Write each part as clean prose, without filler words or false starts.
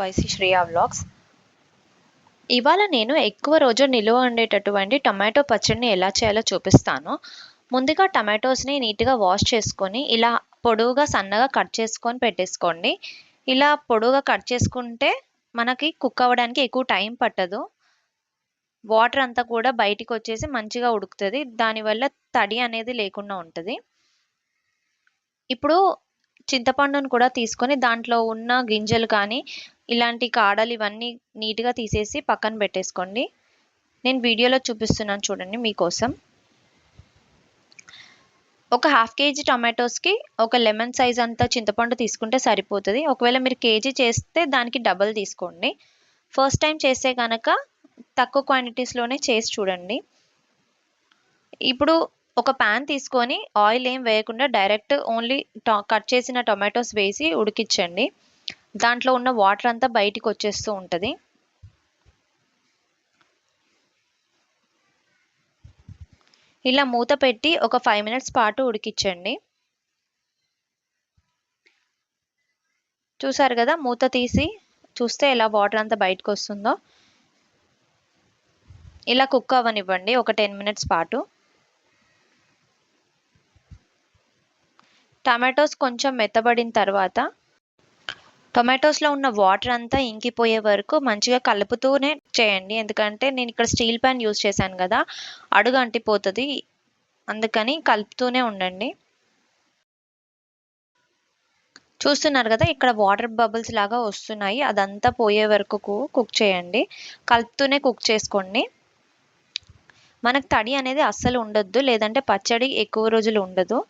YC Shreya vlogs. ఇవాళ నేను ఎక్కువ రోజు నిలువ ఉండేటటువంటి టొమాటో పచ్చడిని ఎలా చేయాలో చూపిస్తాను. ముందుగా టమాటోస్ని నీట్గా వాష్ చేసుకొని ఇలా పొడవుగా సన్నగా కట్ చేసుకొని పెట్టేసుకోండి. ఇలా పొడవుగా కట్ చేసుకుంటే మనకి కుక్ అవ్వడానికి ఎక్కువ టైం పట్టదు. వాటర్ అంతా కూడా బయటికి వచ్చేసి మంచిగా ఉడుకుతుంది. దానివల్ల తడి అనేది లేకుండా ఉంటుంది. ఇప్పుడు చింతపండును కూడా తీసుకొని దాంట్లో ఉన్న గింజలు కానీ ఇలాంటి కాడలు ఇవన్నీ నీట్గా తీసేసి పక్కన పెట్టేసుకోండి. నేను వీడియోలో చూపిస్తున్నాను చూడండి మీకోసం. ఒక హాఫ్ కేజీ టమాటోస్కి ఒక లెమన్ సైజ్ అంతా చింతపండు తీసుకుంటే సరిపోతుంది. ఒకవేళ మీరు కేజీ చేస్తే దానికి డబల్ తీసుకోండి. ఫస్ట్ టైం చేస్తే కనుక తక్కువ క్వాంటిటీస్లోనే చేసి చూడండి. ఇప్పుడు ఒక ప్యాన్ తీసుకొని ఆయిల్ ఏం వేయకుండా డైరెక్ట్ ఓన్లీ కట్ చేసిన టొమాటోస్ వేసి ఉడికించండి. దాంట్లో ఉన్న వాటర్ అంతా బయటికి వచ్చేస్తూ ఉంటుంది. ఇలా మూత పెట్టి ఒక 5 minutes పాటు ఉడికించండి. చూసారు కదా, మూత తీసి చూస్తే ఎలా వాటర్ అంతా బయటకు వస్తుందో. ఇలా కుక్ అవ్వనివ్వండి ఒక 10 minutes పాటు. టమాటోస్ కొంచెం మెత్తబడిన తర్వాత టొమాటోస్లో ఉన్న వాటర్ అంతా ఇంకిపోయే వరకు మంచిగా కలుపుతూనే చేయండి. ఎందుకంటే నేను ఇక్కడ స్టీల్ ప్యాన్ యూజ్ చేశాను కదా, అడుగు అంటిపోతుంది. అందుకని కలుపుతూనే ఉండండి. చూస్తున్నారు కదా, ఇక్కడ వాటర్ బబుల్స్ లాగా వస్తున్నాయి. అదంతా పోయే వరకు కుక్ చేయండి. కలుపుతూనే కుక్ చేసుకోండి. మనకు తడి అనేది అస్సలు ఉండొద్దు, లేదంటే పచ్చడి ఎక్కువ రోజులు ఉండదు.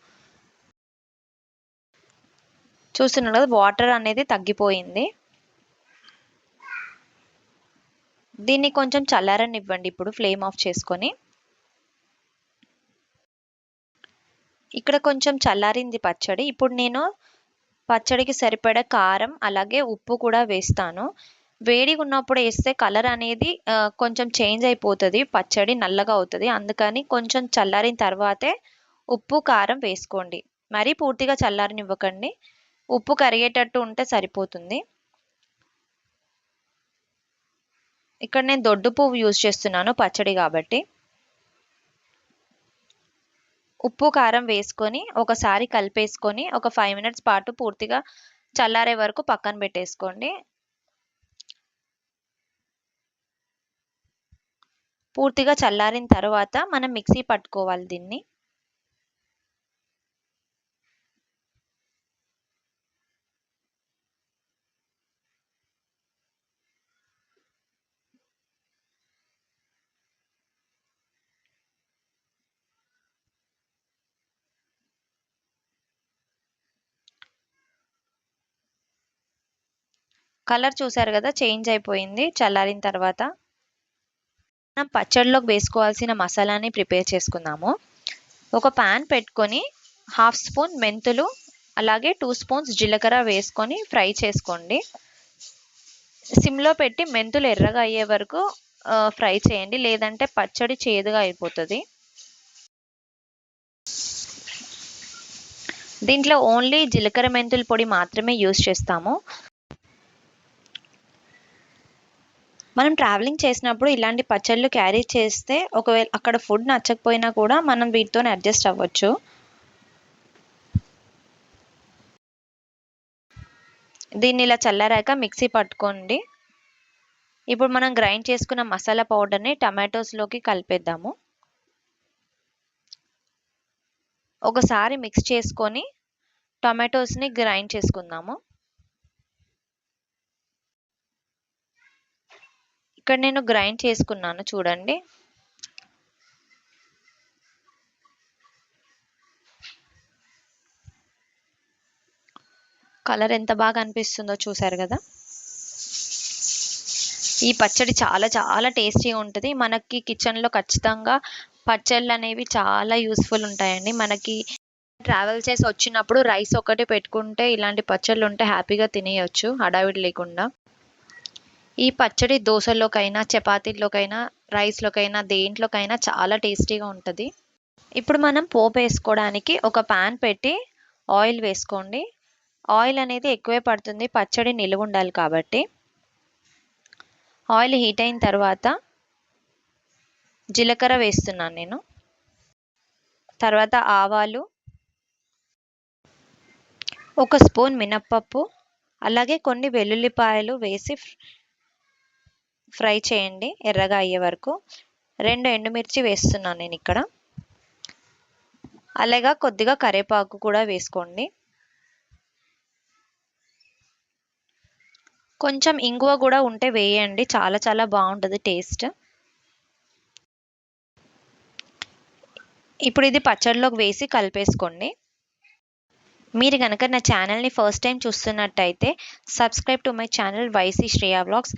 చూస్తున్నారు కదా, వాటర్ అనేది తగ్గిపోయింది. దీన్ని కొంచెం చల్లారనివ్వండి. ఇప్పుడు ఫ్లేమ్ ఆఫ్ చేసుకొని ఇక్కడ కొంచెం చల్లారింది పచ్చడి. ఇప్పుడు నేను పచ్చడికి సరిపడా కారం అలాగే ఉప్పు కూడా వేస్తాను. వేడిగా ఉన్నప్పుడు వేస్తే కలర్ అనేది కొంచెం చేంజ్ అయిపోతుంది, పచ్చడి నల్లగా అవుతుంది. అందుకని కొంచెం చల్లారిన తర్వాతే ఉప్పు కారం వేసుకోండి. మరీ పూర్తిగా చల్లారనివ్వకండి. ఉప్పు కరిగేటట్టు ఉంటే సరిపోతుంది. ఇక్కడ నేను దొడ్డు పువ్వు యూజ్ చేస్తున్నాను పచ్చడి కాబట్టి. ఉప్పు కారం వేసుకొని ఒకసారి కలిపేసుకొని ఒక 5 minutes పాటు పూర్తిగా చల్లారే వరకు పక్కన పెట్టేసుకోండి. పూర్తిగా చల్లారిన తర్వాత మనం మిక్సీ పట్టుకోవాలి దీన్ని. కలర్ చూసారు కదా, చేంజ్ అయిపోయింది చల్లారిన తర్వాత. మనం పచ్చడిలోకి వేసుకోవాల్సిన మసాలాని ప్రిపేర్ చేసుకుందాము. ఒక ప్యాన్ పెట్టుకొని 1/2 స్పూన్ మెంతులు అలాగే 2 స్పూన్స్ జీలకర్ర వేసుకొని ఫ్రై చేసుకోండి. సిమ్లో పెట్టి మెంతులు ఎర్రగా అయ్యే వరకు ఫ్రై చేయండి, లేదంటే పచ్చడి చేదుగా అయిపోతుంది. దీంట్లో ఓన్లీ జీలకర్ర మెంతుల పొడి మాత్రమే యూజ్ చేస్తాము. మనం ట్రావెలింగ్ చేసినప్పుడు ఇలాంటి పచ్చళ్ళు క్యారీ చేస్తే ఒకవేళ అక్కడ ఫుడ్ నచ్చకపోయినా కూడా మనం వీటితోనే అడ్జస్ట్ అవ్వచ్చు. దీన్ని ఇలా చల్లారాక మిక్సీ పట్టుకోండి. ఇప్పుడు మనం గ్రైండ్ చేసుకున్న మసాలా పౌడర్ని టమాటోస్లోకి కలిపేద్దాము. ఒకసారి మిక్స్ చేసుకొని టమాటోస్ని గ్రైండ్ చేసుకుందాము. ఇక్కడ నేను గ్రైండ్ చేసుకున్నాను చూడండి. కలర్ ఎంత బాగా అనిపిస్తుందో చూసారు కదా. ఈ పచ్చడి చాలా చాలా టేస్టీగా ఉంటుంది. మనకి కిచెన్లో ఖచ్చితంగా పచ్చళ్ళు అనేవి చాలా యూస్ఫుల్ ఉంటాయండి. మనకి ట్రావెల్ చేసి వచ్చినప్పుడు రైస్ ఒకటి పెట్టుకుంటే ఇలాంటి పచ్చళ్ళు ఉంటే హ్యాపీగా తినేయచ్చు హడావిడి లేకుండా. ఈ పచ్చడి దోశలోకైనా చపాతీల్లోకైనా రైస్లోకైనా దేంట్లోకైనా చాలా టేస్టీగా ఉంటుంది. ఇప్పుడు మనం పోపు వేసుకోవడానికి ఒక ప్యాన్ పెట్టి ఆయిల్ వేసుకోండి. ఆయిల్ అనేది ఎక్కువే పడుతుంది, పచ్చడి నిలువ ఉండాలి కాబట్టి. ఆయిల్ హీట్ అయిన తర్వాత జీలకర్ర వేస్తున్నాను నేను. తర్వాత ఆవాలు, 1 స్పూన్ మినప్పప్పు, అలాగే కొన్ని వెల్లుల్లిపాయలు వేసి ఫ్రై చేయండి ఎర్రగా అయ్యే వరకు. 2 ఎండుమిర్చి వేస్తున్నాను నేను ఇక్కడ. అలాగే కొద్దిగా కరివేపాకు కూడా వేసుకోండి. కొంచెం ఇంగువ కూడా ఉంటే వేయండి, చాలా చాలా బాగుంటుంది టేస్ట్. ఇప్పుడు ఇది పచ్చడిలోకి వేసి కలిపేసుకోండి. మీరు కనుక నా ఛానల్ని ఫస్ట్ టైం చూస్తున్నట్టయితే subscribe to my channel YC Shreya vlogs.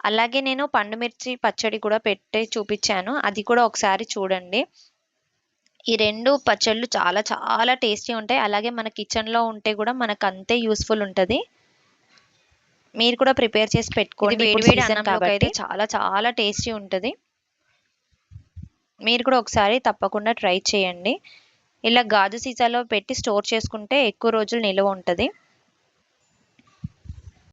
అలాగే నేను పండుమిర్చి పచ్చడి కూడా పెట్టి చూపించాను, అది కూడా ఒకసారి చూడండి. ఈ 2 పచ్చళ్ళు చాలా చాలా టేస్టీ ఉంటాయి. అలాగే మన కిచెన్లో ఉంటే కూడా మనకు అంతే యూస్ఫుల్ ఉంటుంది. మీరు కూడా ప్రిపేర్ చేసి పెట్టుకోండి. వేడి వేడి అన్నంలోకి అయితే చాలా చాలా టేస్టీ ఉంటుంది. మీరు కూడా ఒకసారి తప్పకుండా ట్రై చేయండి. ఇలా గాజు సీసాలో పెట్టి స్టోర్ చేసుకుంటే ఎక్కువ రోజులు నిల్వ ఉంటుంది.